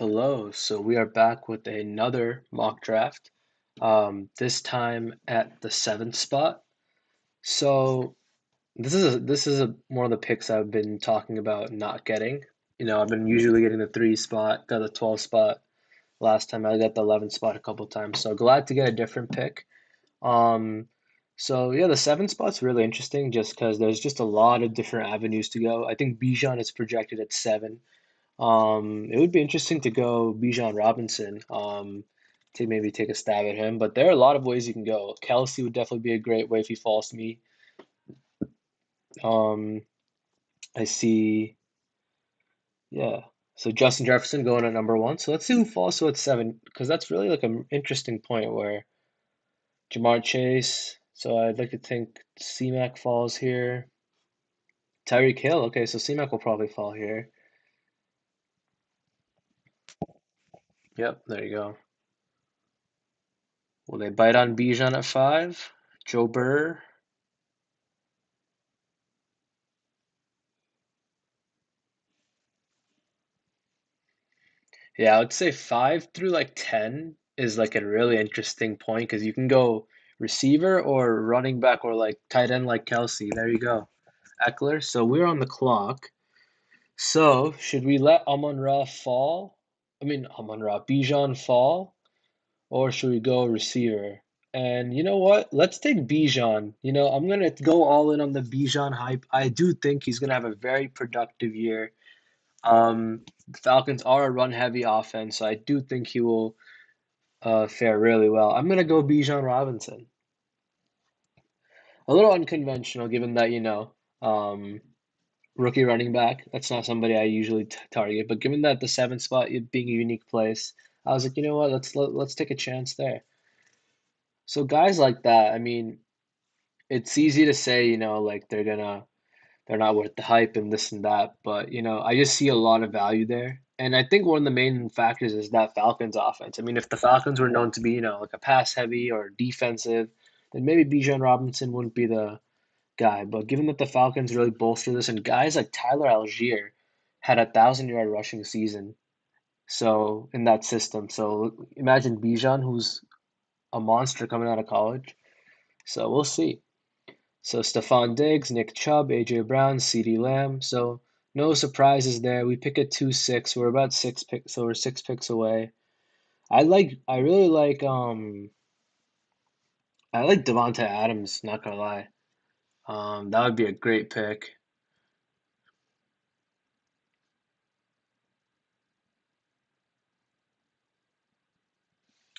Hello, so we are back with another mock draft, this time at the seventh spot. So this is one of the picks I've been talking about not getting. I've been usually getting the three spot, got the 12 spot. Last time I got the 11th spot a couple times, so glad to get a different pick. Um, so yeah, the seventh spot's really interesting just because there's just a lot of different avenues to go. I think Bijan is projected at seven. It would be interesting to go Bijan Robinson, to maybe take a stab at him. But there are a lot of ways you can go. Kelsey would definitely be a great way if he falls to me. Um, I see, yeah. So Justin Jefferson going at number one. So let's see who falls to at seven, because that's really like an interesting point where Jamar Chase. So I'd like to think C-Mac falls here. Tyreek Hill. Okay, so C-Mac will probably fall here. Yep, there you go. Will they bite on Bijan at five? Joe Burr. Yeah, I would say five through like 10 is like a really interesting point because you can go receiver or running back or like tight end like Kelsey. There you go. Eckler. So we're on the clock. So should we let Amon-Ra fall? I mean, Amon-Ra, Bijan fall, or should we go receiver? And you know what? Let's take Bijan. I'm gonna go all in on the Bijan hype. I do think he's gonna have a very productive year. The Falcons are a run-heavy offense, so I do think he will fare really well. I'm gonna go Bijan Robinson. A little unconventional, given that um, rookie running back. That's not somebody I usually target, but given that the seventh spot being a unique place, I was like, you know what? Let's take a chance there. So guys like that, I mean, it's easy to say, like they're not worth the hype and this and that. But, I just see a lot of value there. And I think one of the main factors is that Falcons offense. I mean, if the Falcons were known to be, like a pass heavy or defensive, then maybe Bijan Robinson wouldn't be the guy. But given that the Falcons really bolster this, and guys like Tyler Algier had 1,000-yard rushing season, so in that system. So imagine Bijan, who's a monster coming out of college. So we'll see. So Stephon Diggs, Nick Chubb, AJ Brown, CeeDee Lamb. So no surprises there. We pick at 2-6. We're about six picks, so we're 6 picks away. I really like Devonte Adams, not gonna lie. That would be a great pick.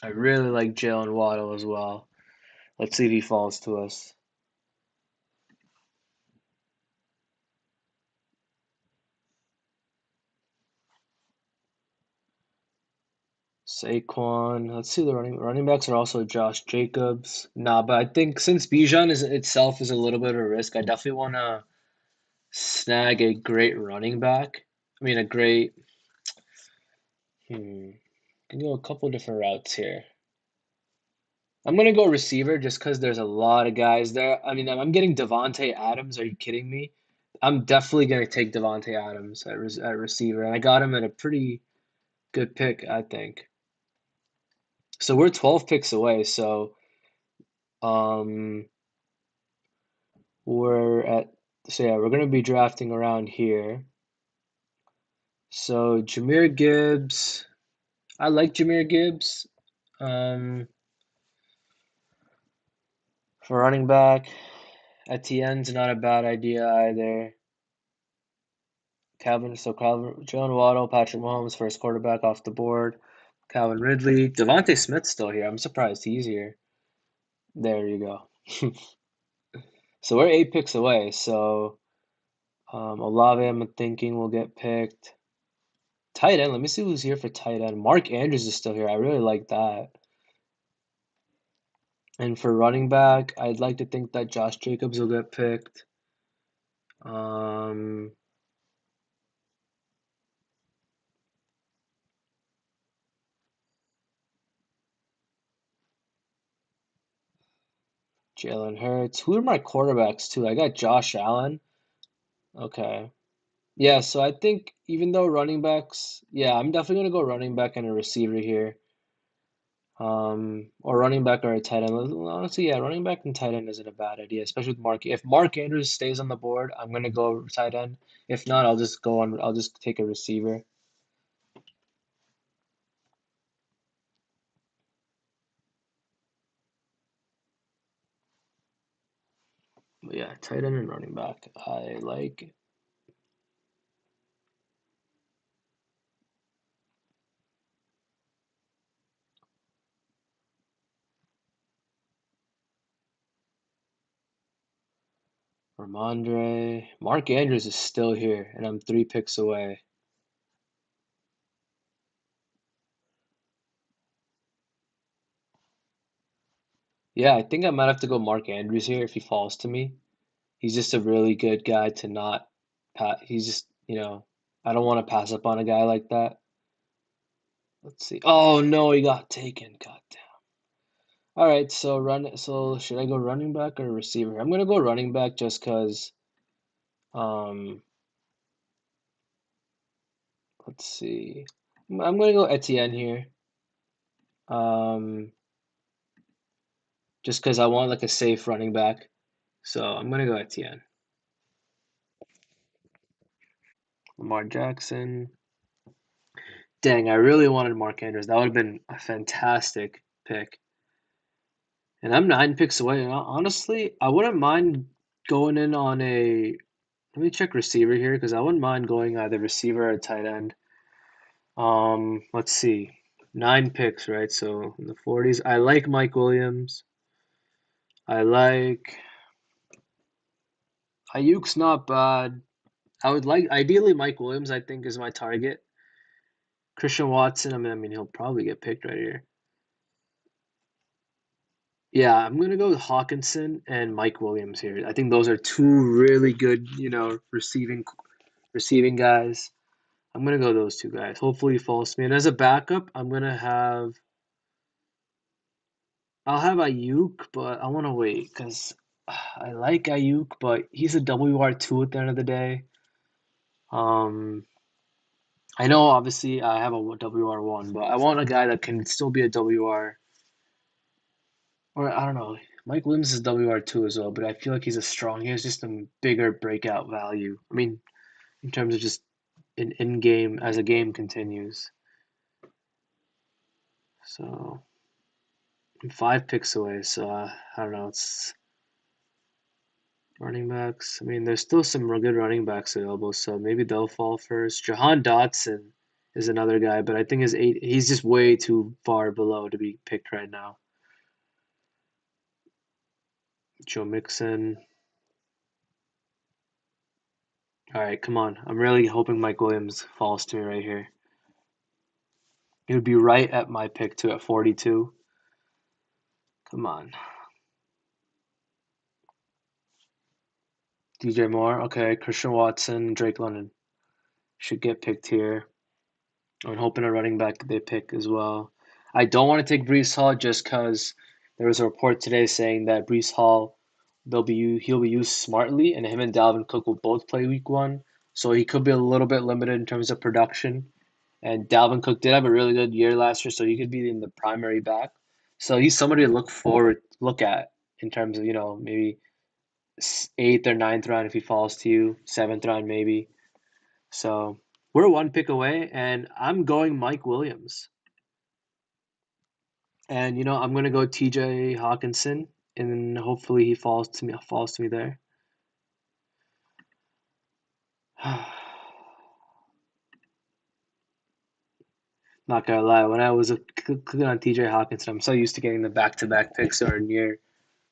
I really like Jalen Waddle as well. Let's see if he falls to us. Saquon. Let's see, the running backs are also Josh Jacobs. Nah, but I think since Bijan is itself is a little bit of a risk, I definitely wanna snag a great running back. I mean, a great. Can go a couple different routes here. I'm gonna go receiver just because there's a lot of guys there. I mean, I'm getting Devonte Adams. Are you kidding me? I'm definitely gonna take Devonte Adams at receiver, and I got him at a pretty good pick, I think. So we're 12 picks away. So um, we're at. So yeah, we're gonna be drafting around here. So Jahmyr Gibbs. I like Jahmyr Gibbs. Um, for running back, Etienne's not a bad idea either. Jalen Waddle, Patrick Mahomes, first quarterback off the board. Calvin Ridley, Devontae Smith's still here. I'm surprised he's here. There you go. So we're 8 picks away. So Olave, I'm thinking will get picked. Tight end. Let me see who's here for tight end. Mark Andrews is still here. I really like that. And for running back, I'd like to think that Josh Jacobs will get picked. Um, Jalen Hurts. Who are my quarterbacks too? I got Josh Allen. Okay. Yeah, so I think even though running backs, yeah, I'm definitely gonna go running back and a receiver here. Or running back or a tight end. Honestly, yeah, running back and tight end isn't a bad idea, especially with Mark. If Mark Andrews stays on the board, I'm gonna go tight end. If not, I'll just go on. I'll just take a receiver. But yeah, tight end and running back. I like Ramondre. Mark Andrews is still here, and I'm 3 picks away. Yeah, I think I might have to go Mark Andrews here if he falls to me. He's just a really good guy to not pat. He's just, I don't want to pass up on a guy like that. Let's see. Oh no, he got taken. God damn. All right, so run. So should I go running back or receiver? I'm gonna go running back just because. Um, let's see. I'm gonna go Etienne here. Um, just because I want like a safe running back. So I'm gonna go Etienne. Lamar Jackson. Dang, I really wanted Mark Andrews. That would have been a fantastic pick. And I'm 9 picks away. And honestly, I wouldn't mind going in on a. Let me check receiver here because I wouldn't mind going either receiver or tight end. Let's see. 9 picks, right? So in the 40s. I like Mike Williams. I like Ayuk's not bad. I would like ideally Mike Williams, I think, is my target. Christian Watson, I mean he'll probably get picked right here. Yeah, I'm gonna go with Hawkinson and Mike Williams here. I think those are two really good, receiving guys. I'm gonna go those two guys. Hopefully he falls to me. And as a backup, I'll have Ayuk, but I want to wait because I like Ayuk, but he's a WR2 at the end of the day. Um, I know obviously I have a WR1, but I want a guy that can still be a WR, or I don't know. Mike Williams is WR2 as well, but I feel like he has just a bigger breakout value. I mean, in terms of just in game as a game continues. So I'm 5 picks away, so I don't know. It's running backs. I mean, there's still some good running backs available, so maybe they'll fall first. Jahan Dotson is another guy, but I think he's just way too far below to be picked right now. Joe Mixon. All right, come on. I'm really hoping Mike Williams falls to me right here. He would be right at my pick too at 42. Come on. DJ Moore. Okay, Christian Watson, Drake London should get picked here. I'm hoping a running back they pick as well. I don't want to take Brees Hall just because there was a report today saying that Brees Hall he'll be used smartly, and him and Dalvin Cook will both play Week 1, so he could be a little bit limited in terms of production. And Dalvin Cook did have a really good year last year, so he could be in the primary back. So he's somebody to look at in terms of maybe eighth or ninth round if he falls to you, seventh round maybe. So we're 1 pick away, and I'm going Mike Williams. And I'm gonna go TJ Hawkinson, and hopefully he falls to me there. Not gonna lie, when I was clicking on TJ Hawkinson, I'm so used to getting the back-to-back picks or near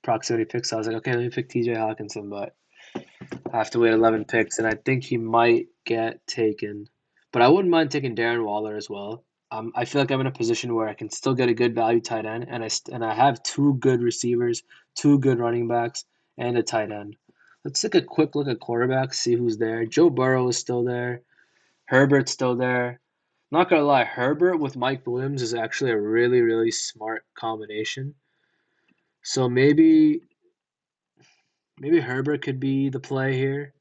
proximity picks. I was like, okay, let me pick TJ Hawkinson, but I have to wait 11 picks, and I think he might get taken. But I wouldn't mind taking Darren Waller as well. I feel like I'm in a position where I can still get a good value tight end, and I have two good receivers, two good running backs, and a tight end. Let's take a quick look at quarterbacks, see who's there. Joe Burrow is still there. Herbert's still there. Not gonna lie, Herbert with Mike Williams is actually a really, really smart combination. So maybe Herbert could be the play here.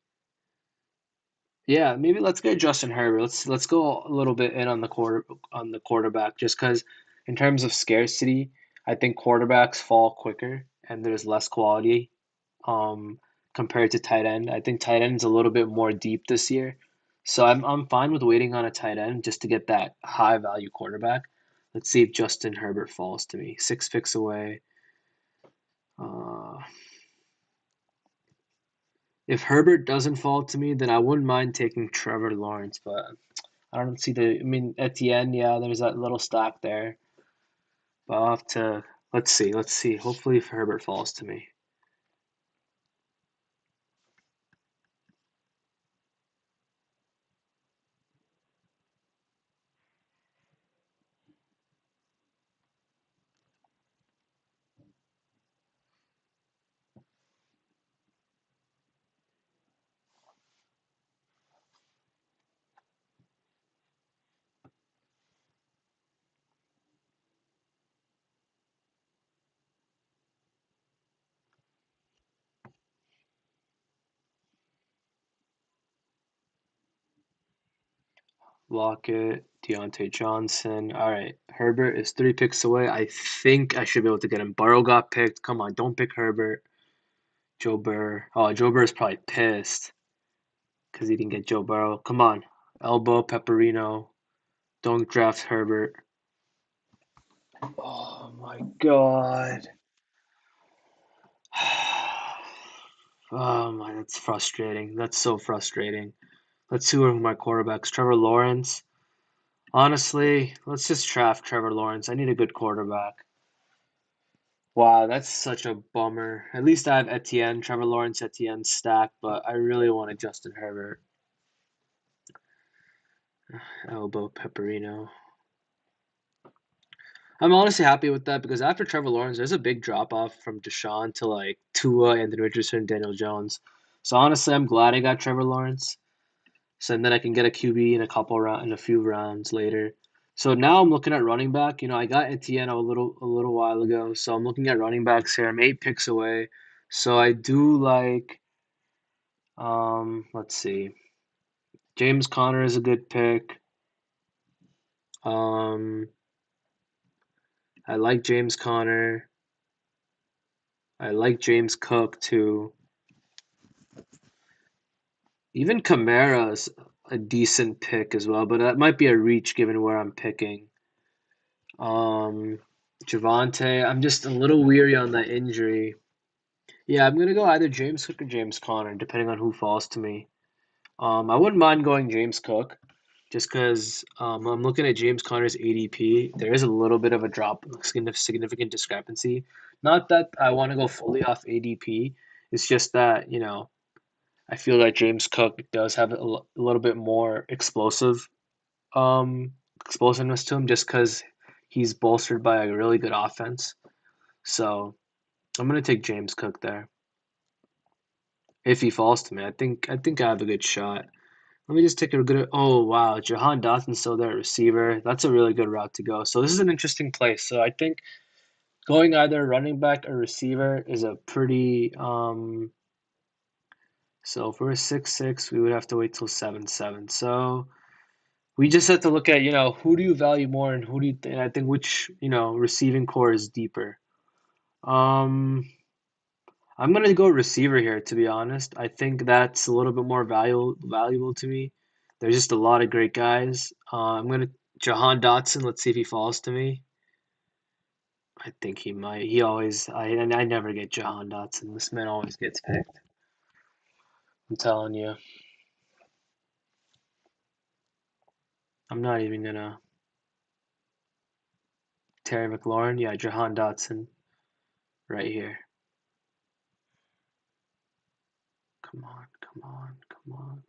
Yeah, maybe let's get Justin Herbert. Let's go a little bit in on the quarterback just because in terms of scarcity, I think quarterbacks fall quicker and there's less quality um compared to tight end. I think tight end's a little bit more deep this year. So I'm fine with waiting on a tight end just to get that high value quarterback. Let's see if Justin Herbert falls to me. 6 picks away. Uh, if Herbert doesn't fall to me, then I wouldn't mind taking Trevor Lawrence, but I don't see the. I mean, at the end, yeah, there's that little stack there, but I'll have to. Let's see. Let's see. Hopefully, if Herbert falls to me. Lockett, Deontay Johnson. All right, Herbert is 3 picks away. I think I should be able to get him. Burrow got picked. Come on, don't pick Herbert. Joe Burr. Oh, Joe Burr's probably pissed because he didn't get Joe Burrow. Come on, Elbow Pepperino. Don't draft Herbert. Oh my God. Oh my, that's frustrating. That's so frustrating. Let's see who are my quarterbacks. Trevor Lawrence. Honestly, let's just draft Trevor Lawrence. I need a good quarterback. Wow, that's such a bummer. At least I have Etienne, Trevor Lawrence, Etienne stacked, but I really wanted Justin Herbert. Elbow Pepperino. I'm honestly happy with that because after Trevor Lawrence, there's a big drop off from Deshaun to like Tua, Anthony Richardson, Daniel Jones. So honestly, I'm glad I got Trevor Lawrence. So then I can get a QB in a few rounds later. So now I'm looking at running back. I got Etienne a little while ago. So I'm looking at running backs here. I'm 8 picks away. So I do like let's see. James Conner is a good pick. Um I like James Conner. I like James Cook too. Even Kamara's a decent pick as well, but that might be a reach given where I'm picking. Um, Javante, I'm just a little weary on that injury. Yeah, I'm gonna go either James Cook or James Conner, depending on who falls to me. I wouldn't mind going James Cook, just because I'm looking at James Conner's ADP. There is a little bit of a drop, significant discrepancy. Not that I want to go fully off ADP. It's just that, I feel like James Cook does have a little bit more um, explosiveness to him, just because he's bolstered by a really good offense. So I'm gonna take James Cook there. If he falls to me, I think I have a good shot. Let me just take a good. Oh wow, Jahan Dotson's still there at receiver. That's a really good route to go. So this is an interesting place. So I think going either running back or receiver is a pretty. So if we're 6-6, we would have to wait till 7-7. So we just have to look at who do you value more and who do you think. I think which receiving core is deeper. Um. I'm gonna go receiver here, to be honest. I think that's a little bit more valuable to me. There's just a lot of great guys. I'm gonna Jahan Dotson. Let's see if he falls to me. I think he might. He always. I never get Jahan Dotson. This man always gets picked. I'm telling you. I'm not even gonna. Terry McLaurin. Yeah, Jahan Dotson right here. Come on, come on, come on.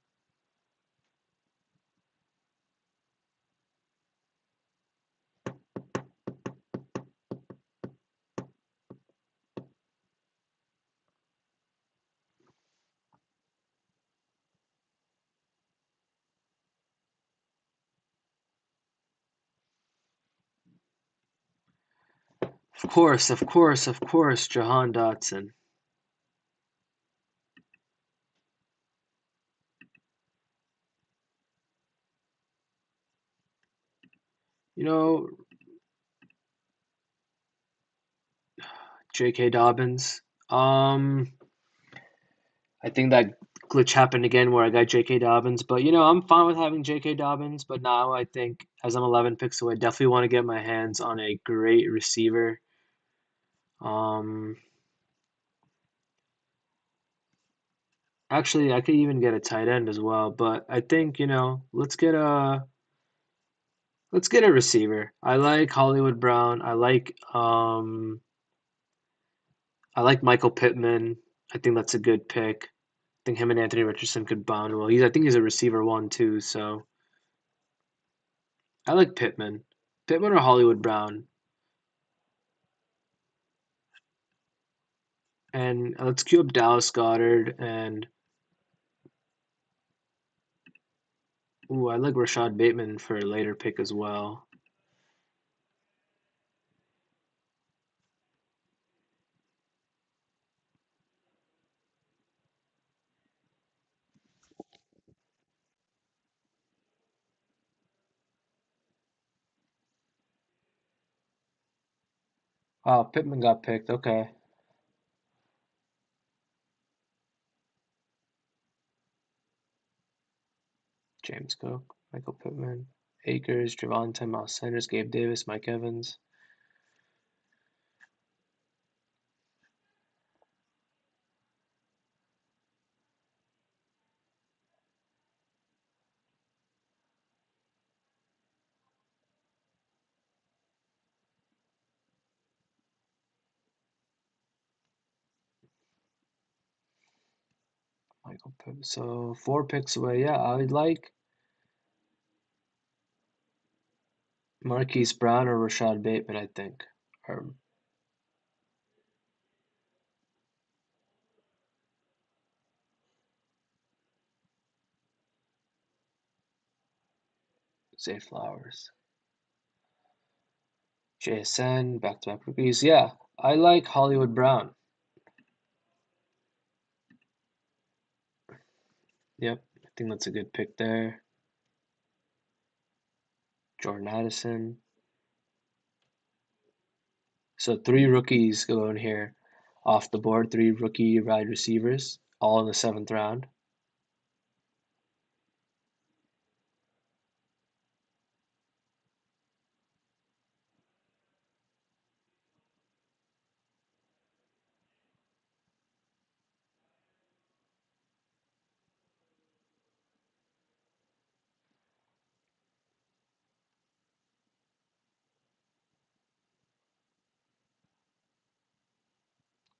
Of course, of course, of course, Jahan Dotson. You know, J.K. Dobbins. Um, I think that glitch happened again where I got J.K. Dobbins, but I'm fine with having J.K. Dobbins. But now I think, as I'm 11 picks away, definitely want to get my hands on a great receiver. Um, Actually, I could even get a tight end as well. But I think let's get a receiver. I like Hollywood Brown. I like Michael Pittman. I think that's a good pick. I think him and Anthony Richardson could bond well. I think he's a receiver one too, so I like Pittman. Pittman or Hollywood Brown. And let's queue up Dallas Goddard and I like Rashad Bateman for a later pick as well. Oh, Pittman got picked. Okay. James Cook, Michael Pittman, Akers, Javonte, Miles Sanders, Gabe Davis, Mike Evans. Michael Pittman. So 4 picks away. Yeah, I would like Marquise Brown or Rashad Bateman, I think. Or Zay Flowers. JSN, back-to-back rookies. Yeah, I like Hollywood Brown. Yep, I think that's a good pick there. Jordan Addison. So 3 rookies go in here off the board, 3 rookie wide receivers, all in the 7th round.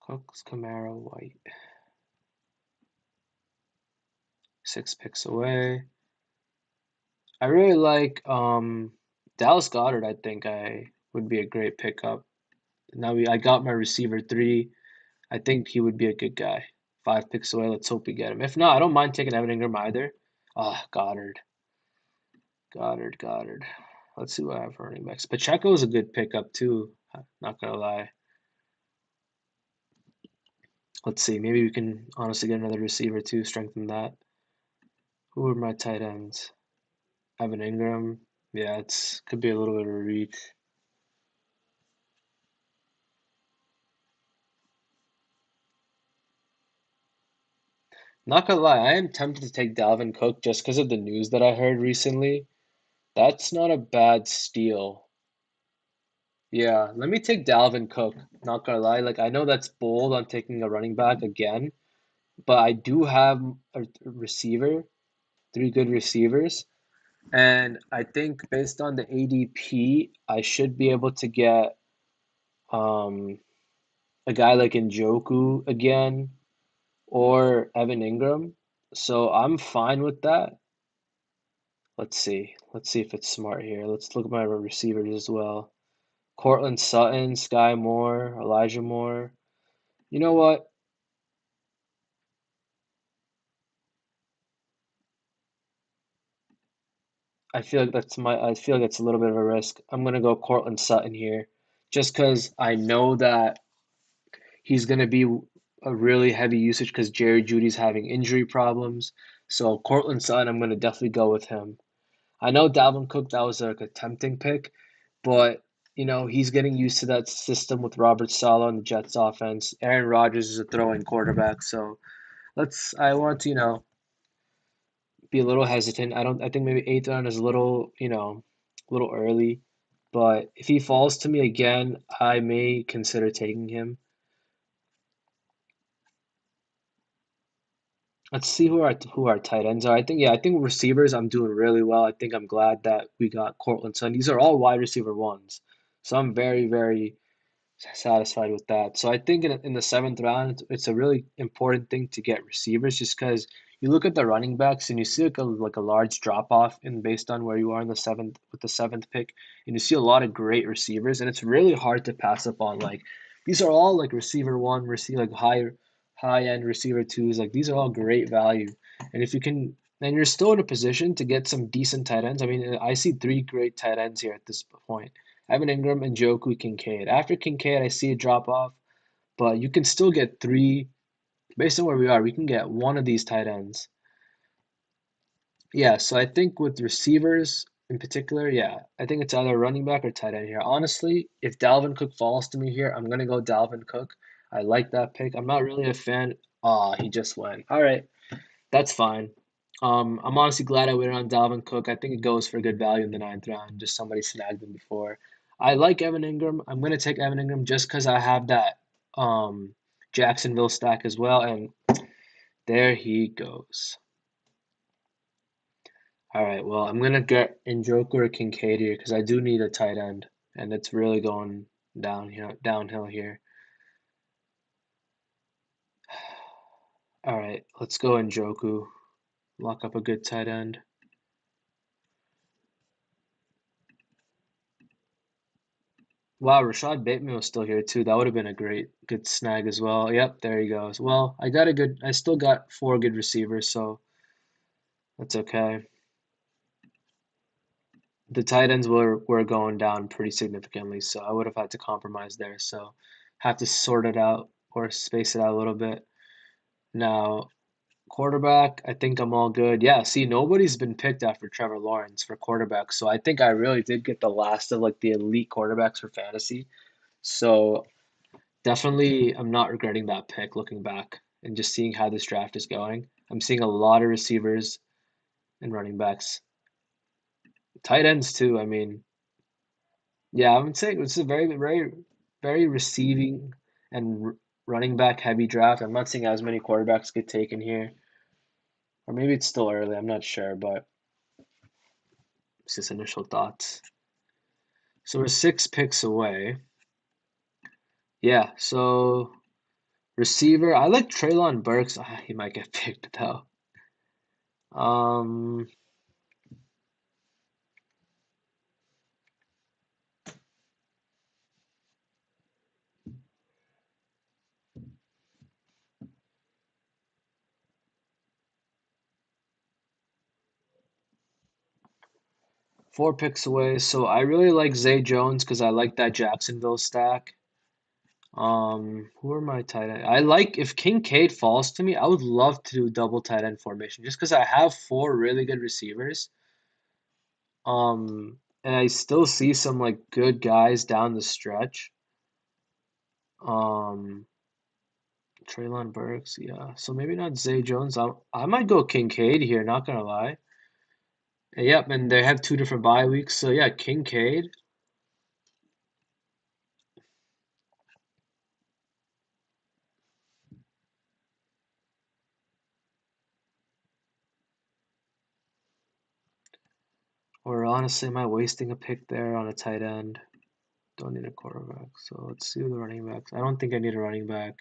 Cooks, Camaro, White. 6 picks away. I really like Dallas Goddard. I think I would be a great pickup. I got my receiver 3. I think he would be a good guy. 5 picks away. Let's hope we get him. If not, I don't mind taking Evan Ingram either. Ah, Goddard, Goddard. Let's see what I have for running backs. Pacheco is a good pickup too. Not gonna lie. Let's see. Maybe we can honestly get another receiver too. Strengthen that. Who are my tight ends? Evan Ingram. Yeah, it's could be a little bit of a reach. Not gonna lie, I am tempted to take Dalvin Cook just because of the news that I heard recently. That's not a bad steal. Yeah, let me take Dalvin Cook. Not gonna lie, like I know that's bold on taking a running back again, but I do have a receiver, 3 good receivers, and I think based on the ADP, I should be able to get um a guy like Njoku again or Evan Ingram. So I'm fine with that. Let's see. Let's see if it's smart here. Let's look at my receivers as well. Cortland Sutton, Sky Moore, Elijah Moore. You know what? I feel like that's a little bit of a risk. I'm gonna go Cortland Sutton here, just because I know that he's gonna be a really heavy usage because Jerry Judy's having injury problems. So Cortland Sutton, I'm gonna definitely go with him. I know Dalvin Cook, that was like a tempting pick, but he's getting used to that system with Robert Saleh and the Jets offense. Aaron Rodgers is a throwing quarterback, so I want to, be a little hesitant. I think maybe eighth round is a little early, but if he falls to me again, I may consider taking him. Let's see who our tight ends are. I think receivers I'm doing really well. I think I'm glad that we got Cortland Sutton. These are all wide receiver ones. So I'm very, very satisfied with that. So I think in the seventh round, it's a really important thing to get receivers just because you look at the running backs and you see like a large drop off in based on where you are in the seventh with the seventh pick, and you see a lot of great receivers, and it's really hard to pass up on. Like these are all like receiver one, receiver like high end receiver twos. Like these are all great value, and if you can. And you're still in a position to get some decent tight ends. I mean, I see three great tight ends here at this point. Evan Ingram, and Njoku, Kincaid. After Kincaid, I see a drop off, but you can still get three. Based on where we are, we can get one of these tight ends. Yeah, so I think with receivers in particular, yeah, I think it's either running back or tight end here. Honestly, if Dalvin Cook falls to me here, I'm gonna go Dalvin Cook. I like that pick. I'm not really a fan. He just went. All right, that's fine. I'm honestly glad I waited on Dalvin Cook. I think it goes for good value in the ninth round. Just somebody snagged him before. I like Evan Ingram. I'm gonna take Evan Ingram just because I have that Jacksonville stack as well. And there he goes. All right, well, I'm gonna get Njoku or Kincaid here because I do need a tight end, and it's really going downhill here. All right, let's go Njoku. Lock up a good tight end. Wow, Rashad Bateman was still here too. That would have been a good snag as well. Yep, there he goes. Well, I still got four good receivers, so that's okay. The tight ends were going down pretty significantly, so I would have had to compromise there. So have to sort it out or space it out a little bit. Now, quarterback, I think I'm all good. Yeah, see, nobody's been picked after Trevor Lawrence for quarterback, so I think I really did get the last of like the elite quarterbacks for fantasy. So definitely, I'm not regretting that pick looking back and just seeing how this draft is going. I'm seeing a lot of receivers and running backs, tight ends too. I mean, yeah, I'm saying it's a very, very, very receiving and running back heavy draft. I'm not seeing as many quarterbacks get taken here, or maybe it's still early. I'm not sure, but it's just initial thoughts. So we're six picks away. Yeah, so receiver, I like Traylon Burks. He might get picked though. Um, 4 picks away. So I really like Zay Jones because I like that Jacksonville stack. Who are my tight end? I like if Kincaid falls to me, I would love to do double tight end formation just because I have four really good receivers. And I still see some like good guys down the stretch. Um, Traylon Burks, yeah. So maybe not Zay Jones. I might go Kincaid here, not gonna lie. Yep, and they have two different bye weeks. So yeah, Kincaid. Or honestly, am I wasting a pick there on a tight end? Don't need a quarterback. So let's see the running backs. I don't think I need a running back.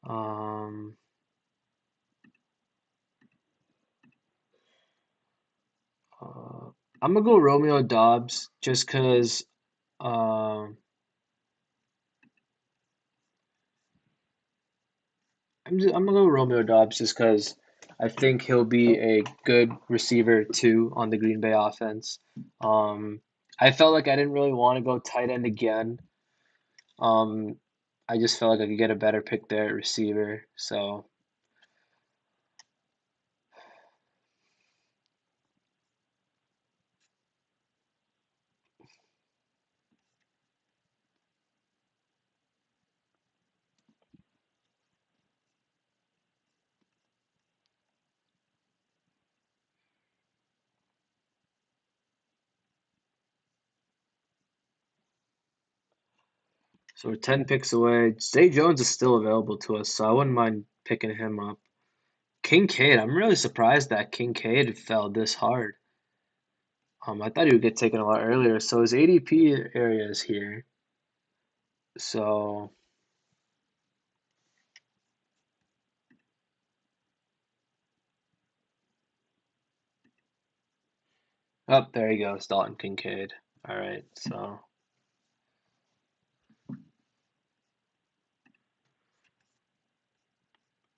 Um, uh, I'm gonna go Romeo Dobbs just because. Um, I'm gonna go Romeo Dobbs just because I think he'll be a good receiver too on the Green Bay offense. Um, I felt like I didn't really want to go tight end again. Um, I just felt like I could get a better pick there at receiver. So So we're 10 picks away. Zay Jones is still available to us, so I wouldn't mind picking him up. Kincaid, I'm really surprised that Kincaid fell this hard. I thought he would get taken a lot earlier. So his ADP area is here. So, oh, there he goes, Dalton Kincaid. All right, so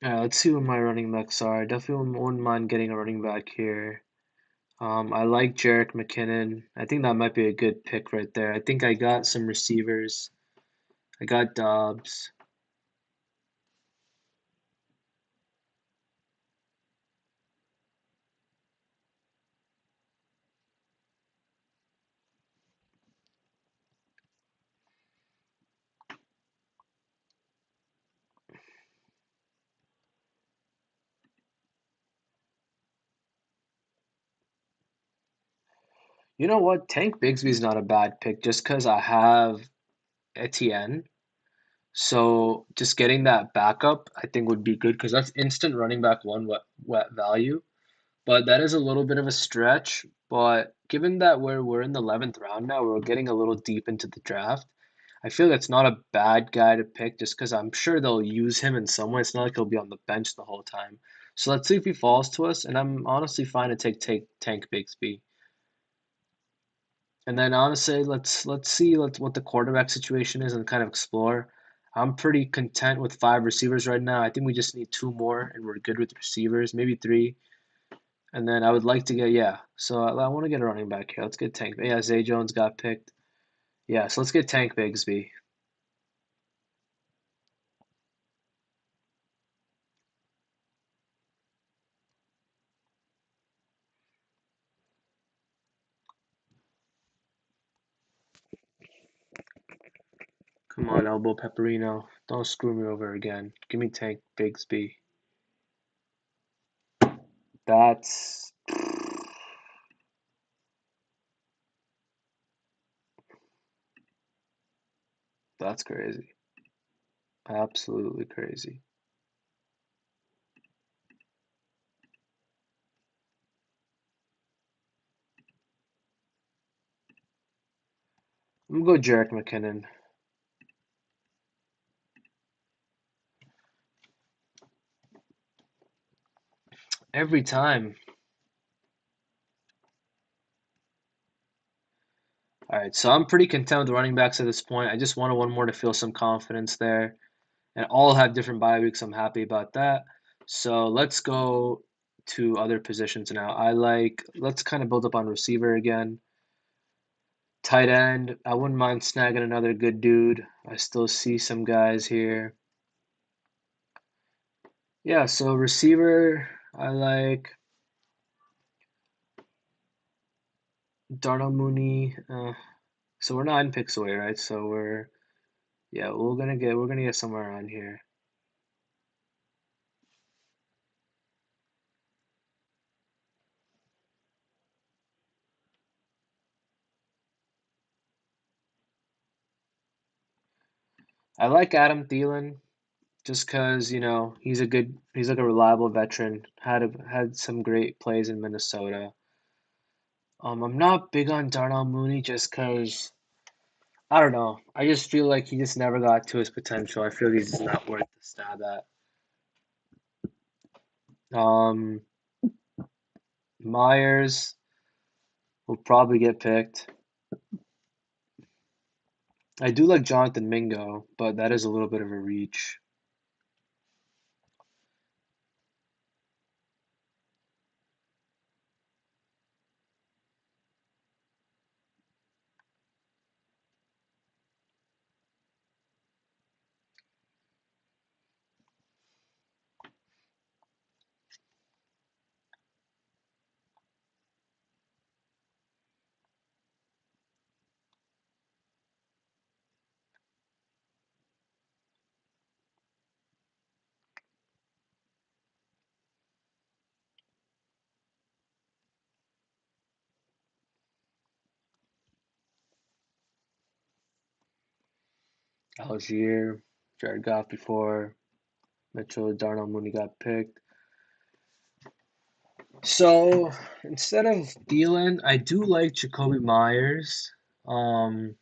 let's see what my running backs are. Definitely wouldn't mind getting a running back here. I like Jerick McKinnon. I think that might be a good pick right there. I think I got some receivers. I got Dobbs. You know what? Tank Bigsby's not a bad pick just because I have Etienne. So just getting that backup, I think would be good because that's instant running back one wet value. But that is a little bit of a stretch. But given that we're in the 11th round now, we're getting a little deep into the draft. I feel that's not a bad guy to pick just because I'm sure they'll use him in some way. It's not like he'll be on the bench the whole time. So let's see if he falls to us. And I'm honestly fine to take Tank Bigsby. And then honestly, let's see what the quarterback situation is and kind of explore. I'm pretty content with five receivers right now. I think we just need two more and we're good with receivers, maybe three. And then I would like to get yeah. So I want to get a running back here. Let's get Tank. Yeah, Zay Jones got picked. Yeah, so let's get Tank Bigsby. Come on, Elbow Pepperino. Don't screw me over again. Give me Tank Bigsby. That's that's crazy. Absolutely crazy. I'm gonna go Jarek McKinnon. Every time. All right, so I'm pretty content with the running backs at this point. I just wanted one more to feel some confidence there. And all have different bye weeks. I'm happy about that. So let's go to other positions now. Let's kind of build up on receiver again. Tight end, I wouldn't mind snagging another good dude. I still see some guys here. Yeah, so receiver, I like Darnell Mooney. So we're 9 picks away, right? So yeah, we're gonna get somewhere around here. I like Adam Thielen just because he's like a reliable veteran. Had some great plays in Minnesota. I'm not big on Darnell Mooney just because I don't know. I just feel like he just never got to his potential. I feel he's just not worth the stab at. Um, Myers will probably get picked. I do like Jonathan Mingo, but that is a little bit of a reach. Algier, Jared Goff before Mitchell Darnell Mooney got picked. So instead of Thielen, I do like Jacoby Myers. Um,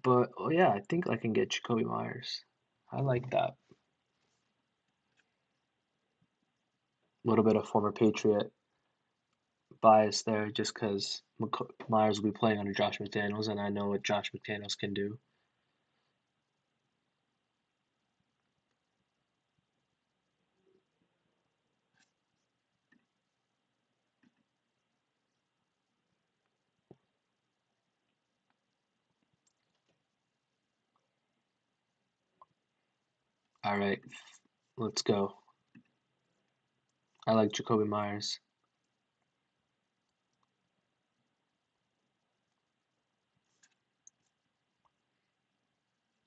but oh yeah, I think I can get Jacoby Myers. I like that. A little bit of former Patriot bias there, just because Myers will be playing under Josh McDaniels, and I know what Josh McDaniels can do. All right, let's go. I like Jacoby Myers.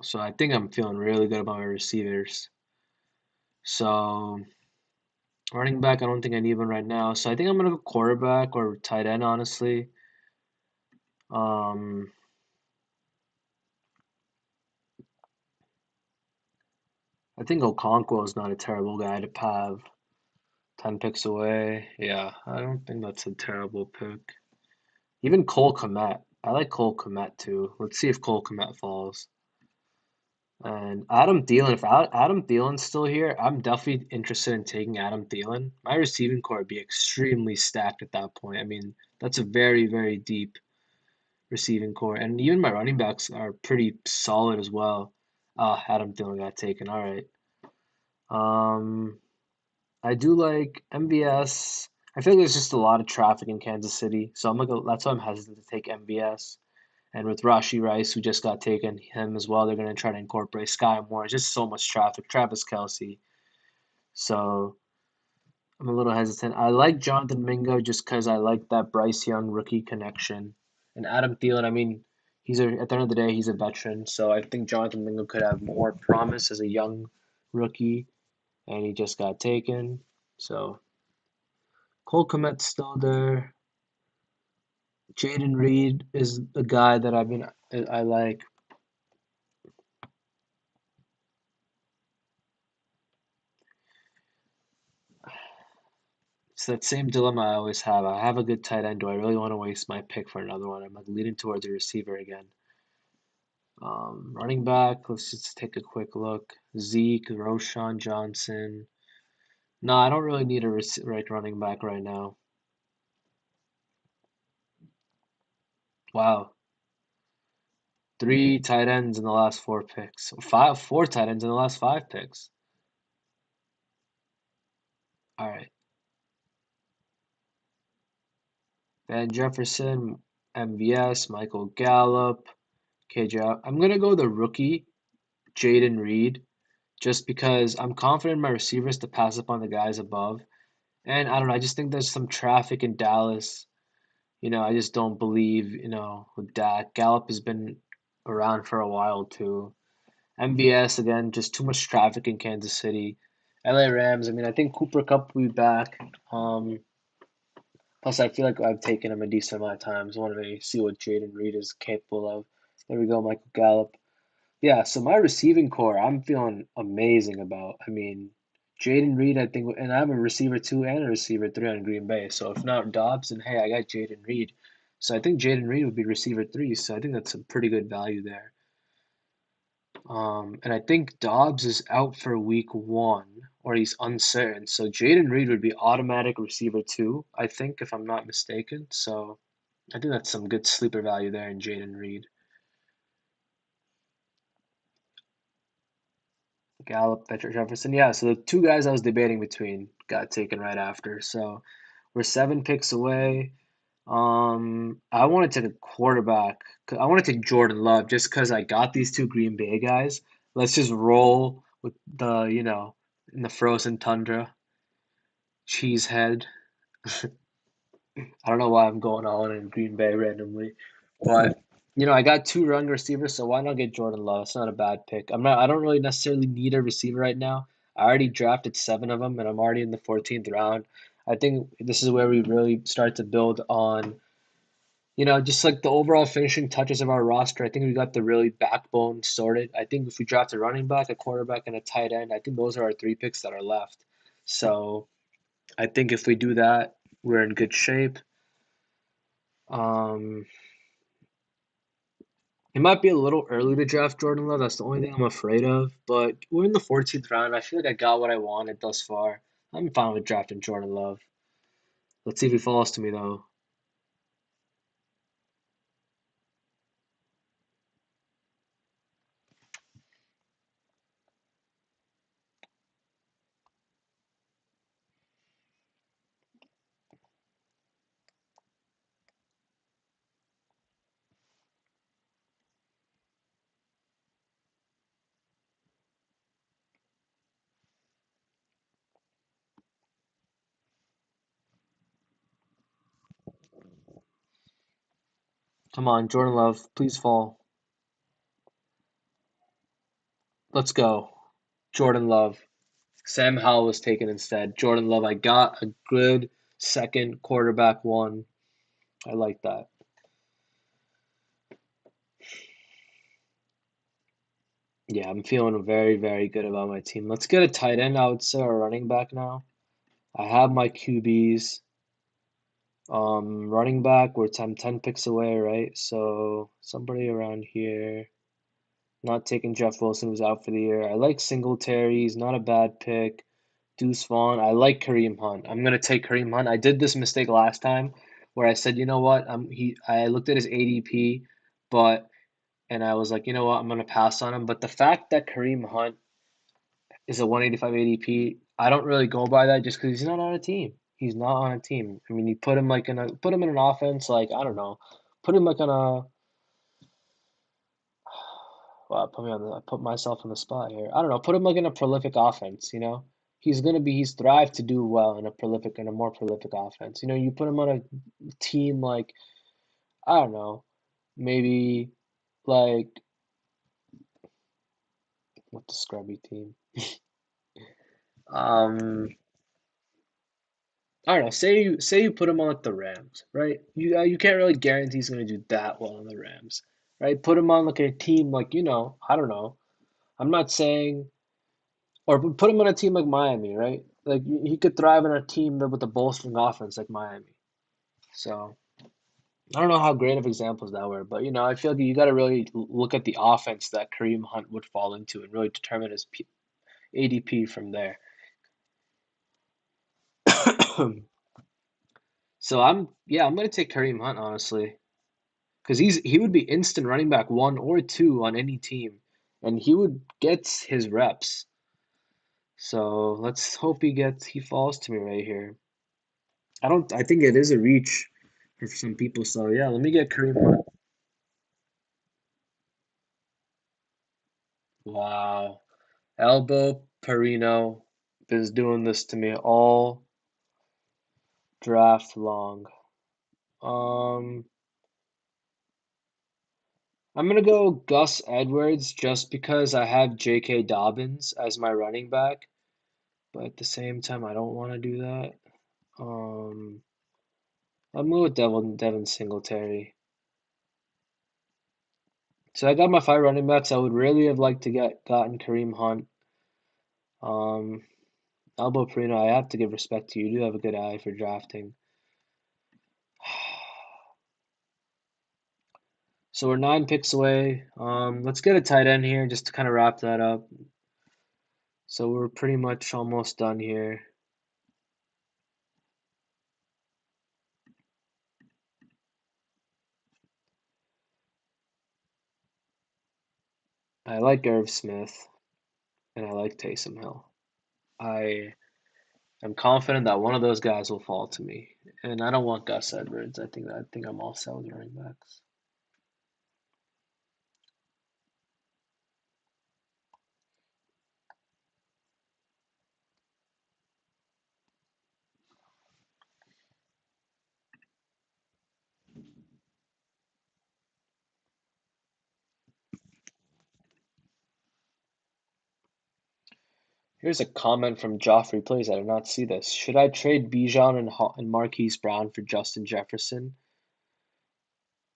So I think I'm feeling really good about my receivers. So running back, I don't think I need one right now. So I think I'm gonna go quarterback or tight end, honestly. Um, I think Okonkwo is not a terrible guy to have 10 picks away. Yeah, I don't think that's a terrible pick. Even Cole Kmet. I like Cole Kmet too. Let's see if Cole Kmet falls. And Adam Thielen, if Adam Thielen's still here, I'm definitely interested in taking Adam Thielen. My receiving core would be extremely stacked at that point. I mean, that's a very, very deep receiving core. And even my running backs are pretty solid as well. Ah, Adam Thielen got taken. All right. Um, I do like MVS. I feel like there's just a lot of traffic in Kansas City, so I'm gonna go, that's why I'm hesitant to take MVS. And with Rashi Rice, who just got taken, him as well, they're gonna try to incorporate Sky Moore. It's just so much traffic. Travis Kelsey. So I'm a little hesitant. I like Jonathan Mingo just because I like that Bryce Young rookie connection. And Adam Thielen, I mean, at the end of the day, he's a veteran, so I think Jonathan Mingo could have more promise as a young rookie, and he just got taken. So Cole Kmet's still there. Jaden Reed is the guy that I like. It's that same dilemma I always have. I have a good tight end. Do I really want to waste my pick for another one? I'm like leaning towards a receiver again. Running back, let's just take a quick look. Zeke, Roshan Johnson. No, I don't really need a right running back right now. Wow, three tight ends in the last four picks. Four tight ends in the last five picks. All right, Van Jefferson, MVS, Michael Gallup, KJ. I'm gonna go the rookie, Jaden Reed, just because I'm confident in my receivers to pass up on the guys above. And I don't know, I just think there's some traffic in Dallas. I just don't believe, with Dak. Gallup has been around for a while too. MVS again, just too much traffic in Kansas City. LA Rams, I mean, I think Cooper Kupp will be back. Um, Plus, I feel like I've taken him a decent amount of times. I wanted to see what Jaden Reed is capable of. There we go, Michael Gallup. Yeah, so my receiving core, I'm feeling amazing about. I mean, Jaden Reed, I think, and I have a receiver two and a receiver three on Green Bay. So if not Dobbs, then hey, I got Jaden Reed. So I think Jaden Reed would be receiver three. So I think that's a pretty good value there. And I think Dobbs is out for week one, or he's uncertain. So Jaden Reed would be automatic receiver two, I think, if I'm not mistaken. So I think that's some good sleeper value there in Jaden Reed. Gallup, Jefferson. Yeah, so the two guys I was debating between got taken right after. So we're 7 picks away. I want to take a quarterback. I want to take Jordan Love just because I got these two Green Bay guys. Let's just roll with in the frozen tundra, cheesehead. I don't know why I'm going on in Green Bay randomly, but I got two young receivers, so why not get Jordan Love? It's not a bad pick. I don't really necessarily need a receiver right now. I already drafted 7 of them, and I'm already in the 14th round. I think this is where we really start to build on Just like the overall finishing touches of our roster, I think we got the really backbone sorted. I think if we draft a running back, a quarterback, and a tight end, I think those are our three picks that are left. So I think if we do that, we're in good shape. Um, it might be a little early to draft Jordan Love. That's the only thing I'm afraid of. But we're in the 14th round. I feel like I got what I wanted thus far. I'm fine with drafting Jordan Love. Let's see if he falls to me though. Come on, Jordan Love, please fall. Let's go. Jordan Love. Sam Howell was taken instead. Jordan Love, I got a good second quarterback one. I like that. Yeah, I'm feeling very, very good about my team. Let's get a tight end, I would say, or running back now. I have my QBs. Running back, I'm 10 picks away, right? So somebody around here. Not taking Jeff Wilson, who's out for the year. I like Singletary. He's not a bad pick. Deuce Vaughn. I like Kareem Hunt. I'm gonna take Kareem Hunt. I did this mistake last time where I said, you know what? I looked at his ADP, but and I was like, you know what? I'm gonna pass on him. But the fact that Kareem Hunt is a 185 ADP, I don't really go by that just because he's not on a team. He's not on a team. I mean, you put him in an offense like I don't know, put him like on a Wow, I put myself on the spot here. I don't know, put him like in a prolific offense. He's thrived to do well in a more prolific offense. You put him on a team like, I don't know, maybe like what the scrubby team? Um, I don't know. Say you put him on like the Rams, right? You can't really guarantee he's gonna do that well on the Rams, right? Put him on like a team like, I don't know. I'm not saying Or put him on a team like Miami, right? Like he could thrive on a team with a bolstering offense like Miami. So I don't know how great of examples that were, but I feel like you got to really look at the offense that Kareem Hunt would fall into and really determine his ADP from there. So I'm gonna take Kareem Hunt honestly, because he would be instant running back one or two on any team, and he would get his reps. So let's hope he falls to me right here. I think it is a reach for some people. So yeah, let me get Kareem Hunt. Wow. Elbow Perino is doing this to me all draft long. Um, I'm gonna go Gus Edwards just because I have J.K. Dobbins as my running back, but at the same time, I don't want to do that. Um, I'm going with Devin Singletary. So I got my five running backs. I would really have liked to gotten Kareem Hunt. Um, Albo Perino, I have to give respect to you. You do have a good eye for drafting. So we're 9 picks away. Let's get a tight end here just to kind of wrap that up. So we're pretty much almost done here. I like Irv Smith and I like Taysom Hill. I am confident that one of those guys will fall to me. And I don't want Gus Edwards. I think I'm all set with running backs. Here's a comment from Joffrey Plays. I did not see this. Should I trade Bijan and Marquise Brown for Justin Jefferson?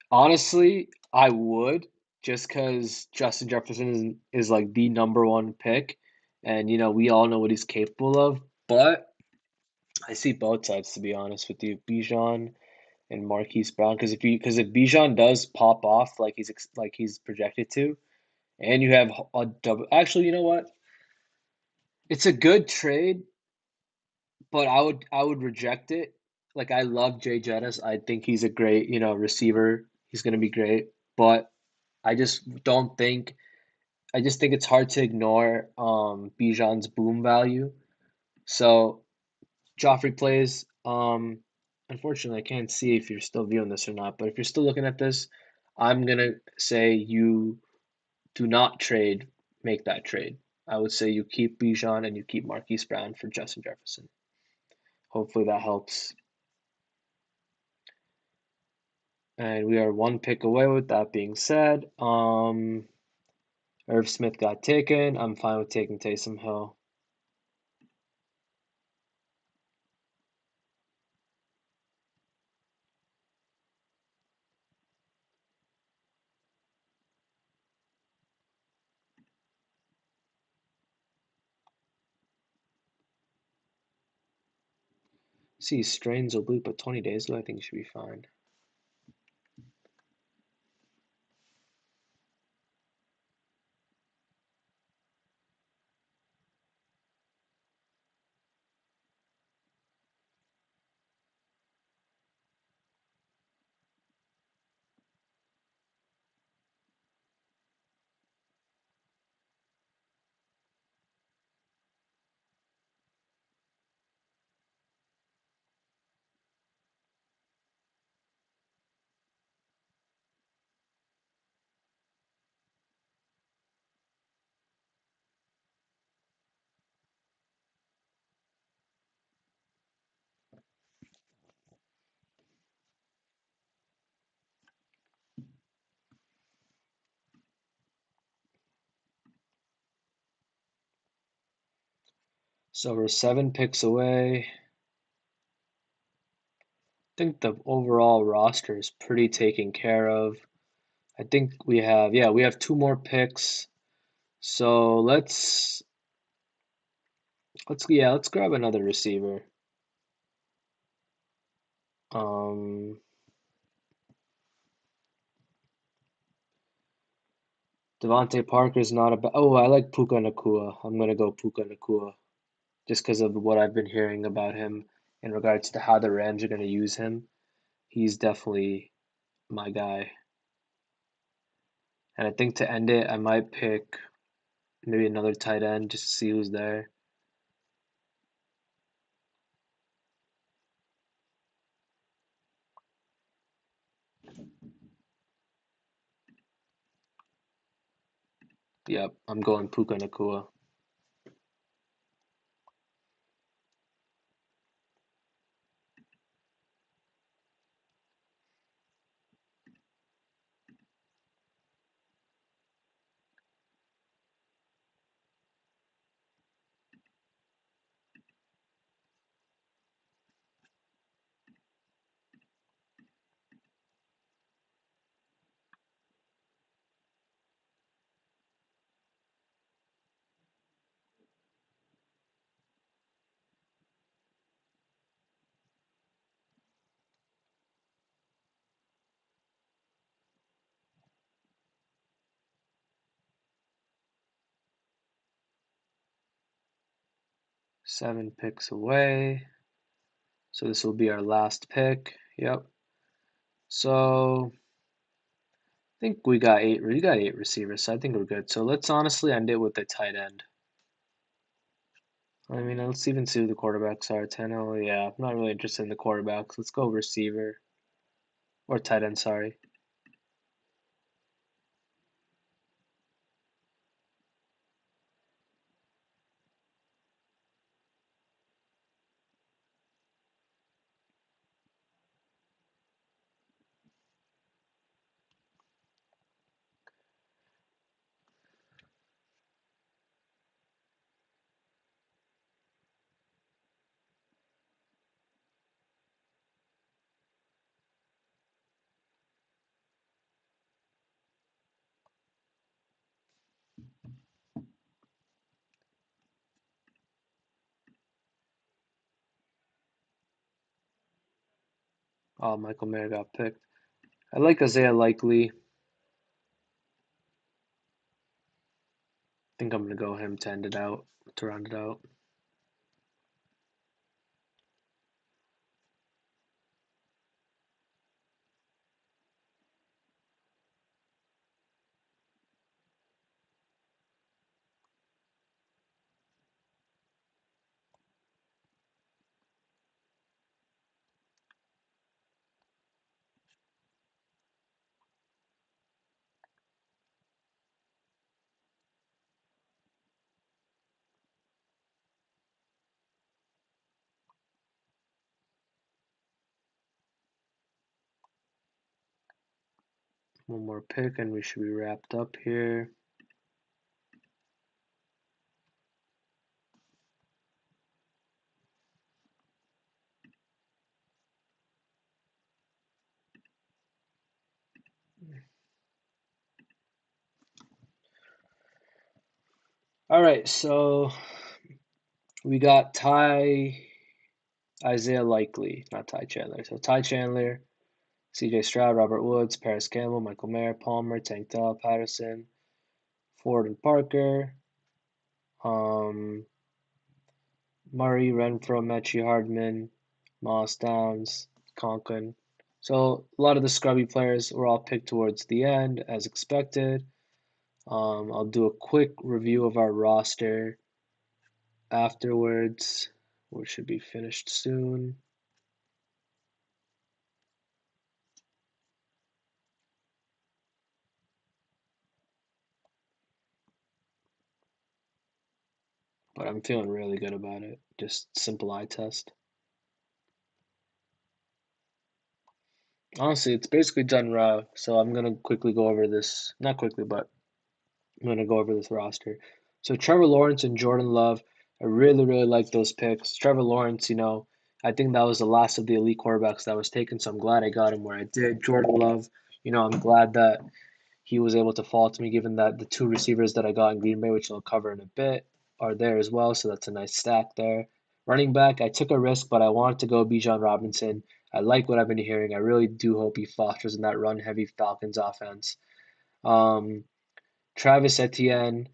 Honestly, I would just because Justin Jefferson is like the number one pick, and we all know what he's capable of. But I see both sides to be honest with you, Bijan and Marquise Brown. Because if Bijan does pop off like he's projected to, and you have a double, actually, you know what? It's a good trade, but I would reject it. Like I love Jay Jettis. I think he's a great, receiver. He's gonna be great. But I just don't think I just think it's hard to ignore Bijan's boom value. So Joffrey plays. Unfortunately, I can't see if you're still viewing this or not, but if you're still looking at this, I'm gonna say you do not make that trade. I would say you keep Bijan and you keep Marquise Brown for Justin Jefferson. Hopefully that helps. And we are one pick away with that being said. Irv Smith got taken. I'm fine with taking Taysom Hill. See, strains oblique, but 20 days ago, I think he should be fine. So we're 7 picks away. I think the overall roster is pretty taken care of. I think we have 2 more picks. So let's grab another receiver. Um, Devontae Parker's not a bad. Oh, I like Puka Nakua. I'm gonna go Puka Nakua just because of what I've been hearing about him in regards to how the Rams are gonna use him. He's definitely my guy. And I think to end it, I might pick maybe another tight end just to see who's there. Yep, I'm going Puka Nakua. 7 picks away. So this will be our last pick. Yep. So I think we got eight. We got 8 receivers, so I think we're good. So let's honestly end it with the tight end. I mean, let's even see who the quarterbacks are. Tannehill, yeah, I'm not really interested in the quarterbacks. Let's go receiver or tight end. Sorry. Michael Mayer got picked. I like Isaiah Likely. I think I'm gonna go him to end it out, to round it out. One more pick and we should be wrapped up here. All right, so we got Isaiah Likely, not Ty Chandler. So Ty Chandler, CJ Stroud, Robert Woods, Paris Campbell, Michael Mayer, Palmer, Tank Dell, Patterson, Ford and Parker, um, Murray, Renfro, Mechie, Hardman, Moss, Downs, Conklin. So a lot of the scrubby players were all picked towards the end, as expected. I'll do a quick review of our roster afterwards, which should be finished soon. But I'm feeling really good about it. Just simple eye test. Honestly, it's basically done raw, so I'm gonna quickly go over this. Not quickly, but I'm gonna go over this roster. So Trevor Lawrence and Jordan Love, I really, really like those picks. Trevor Lawrence, I think that was the last of the elite quarterbacks that was taken, so I'm glad I got him where I did. Jordan Love, I'm glad that he was able to fall to me, given that the two receivers that I got in Green Bay, which I'll cover in a bit, are there as well. So that's a nice stack there. Running back, I took a risk, but I wanted to go Bijan Robinson. I like what I've been hearing. I really do hope he fosters in that run heavy Falcons offense. Um, Travis Etienne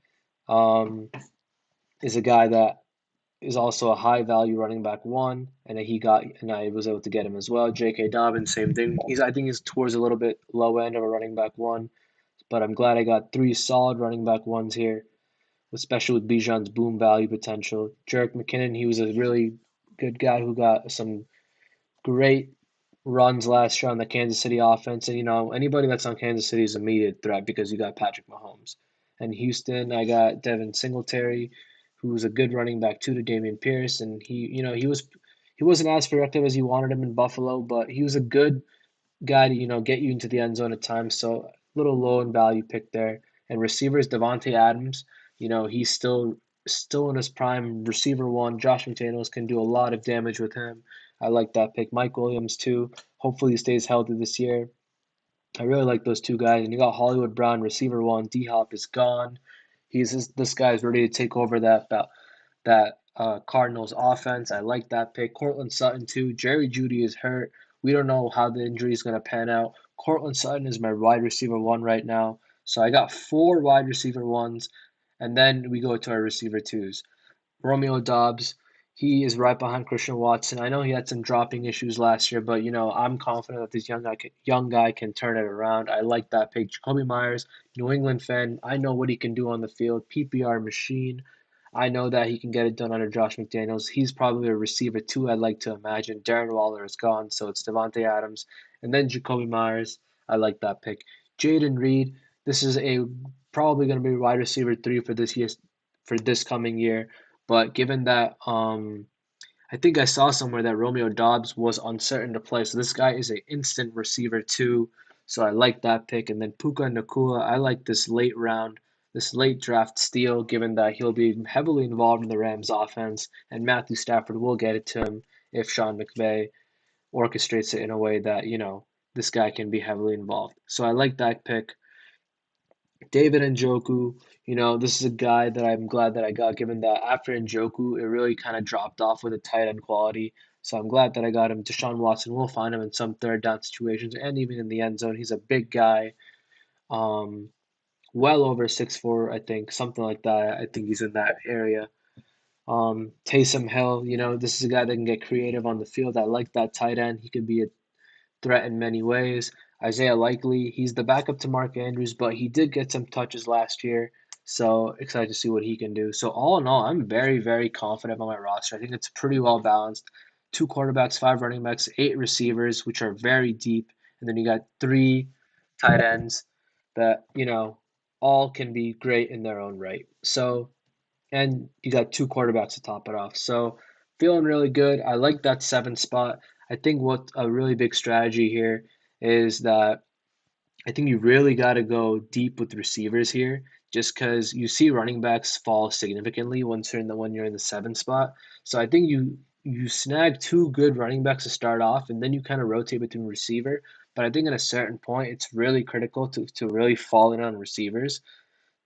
is a guy that is also a high value running back one, and I was able to get him as well. J.K. Dobbins, same thing. I think he's towards a little bit low end of a running back one, but I'm glad I got three solid running back ones here, especially with Bijan's boom value potential. Jerick McKinnon, he was a really good guy who got some great runs last year on the Kansas City offense. And, anybody that's on Kansas City is an immediate threat because you got Patrick Mahomes. And Houston, I got Devin Singletary, who's a good running back too to Dameon Pierce. And he wasn't as productive as you wanted him in Buffalo, but he was a good guy to, get you into the end zone at times. So a little low in value pick there. And receivers, Devontae Adams, he's still in his prime. Receiver one, Josh McDaniels can do a lot of damage with him. I like that pick. Mike Williams too. Hopefully he stays healthy this year. I really like those two guys. And you got Hollywood Brown, receiver one. D Hop is gone. This guy's ready to take over that Cardinals offense. I like that pick. Cortland Sutton too. Jerry Jeudy is hurt. We don't know how the injury is going to pan out. Cortland Sutton is my wide receiver one right now. So I got four wide receiver ones, and then we go to our receiver twos. Romeo Dobbs, he is right behind Christian Watson. I know he had some dropping issues last year, but I'm confident that this young guy can turn it around. I like that pick. Jacoby Myers, New England fan. I know what he can do on the field. PPR machine. I know that he can get it done under Josh McDaniels. He's probably a receiver too, I'd like to imagine. Darren Waller is gone, so it's Devontae Adams. And then Jacoby Myers. I like that pick. Jaden Reed. This is a probably going to be wide receiver three for this coming year. But given that I think I saw somewhere that Romeo Dobbs was uncertain to play, so this guy is an instant receiver too. So I like that pick. And then Puka Nakua, I like this late draft steal, given that he'll be heavily involved in the Rams offense, and Matthew Stafford will get it to him if Sean McVay orchestrates it in a way that, this guy can be heavily involved. So I like that pick. David Njoku, this is a guy that I'm glad that I got, given that after Njoku, it really kind of dropped off with a tight end quality. So I'm glad that I got him. Deshaun Watson will find him in some third down situations and even in the end zone. He's a big guy, um, well over 6'4", I think, something like that. I think he's in that area. Taysom Hill, this is a guy that can get creative on the field. I like that tight end. He could be a threat in many ways. Isaiah Likely, he's the backup to Mark Andrews, but he did get some touches last year. So excited to see what he can do. So all in all, I'm very, very confident on my roster. I think it's pretty well balanced. Two quarterbacks, five running backs, eight receivers, which are very deep, and then you got three tight ends that, all can be great in their own right. So and you got two quarterbacks to top it off. So feeling really good. I like that seven spot. I think what a really big strategy here is that I think you really got to go deep with receivers here, just because you see running backs fall significantly when you're in the seven spot. So I think you snag two good running backs to start off, and then you kind of rotate between receiver. But I think at a certain point, it's really critical to really fall in on receivers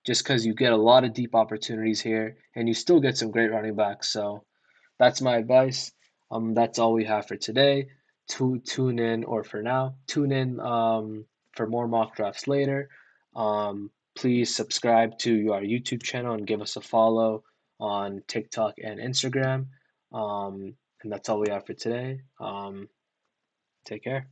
just because you get a lot of deep opportunities here and you still get some great running backs. So that's my advice. That's all we have for today. Tune in, or for now, tune in for more mock drafts later. Please subscribe to our YouTube channel and give us a follow on TikTok and Instagram. And that's all we have for today. Take care.